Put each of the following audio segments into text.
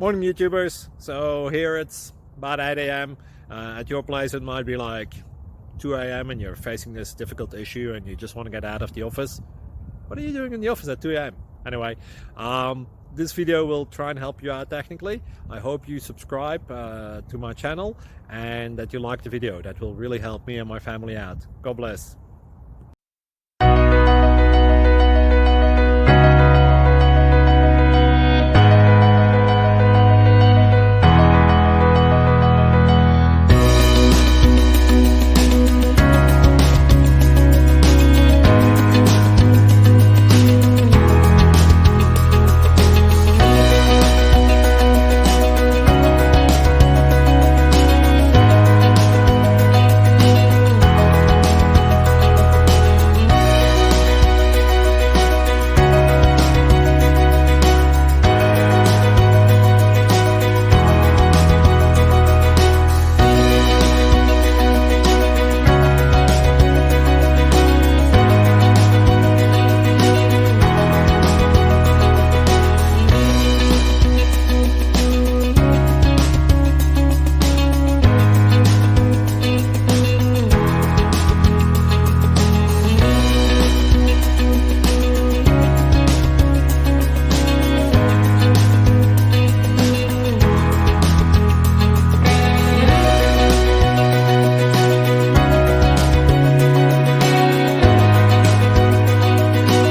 Morning YouTubers. So here it's about 8 a.m. At your place it might be like 2 a.m. and you're facing this difficult issue and you just want to get out of the office. What are you doing in the office at 2 a.m.? Anyway, this video will try and help you out technically. I hope you subscribe to my channel and that you like the video. That will really help me and my family out. God bless.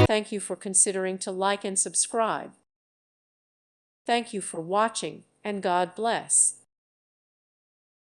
Thank you for considering to like and subscribe. Thank you for watching, and God bless.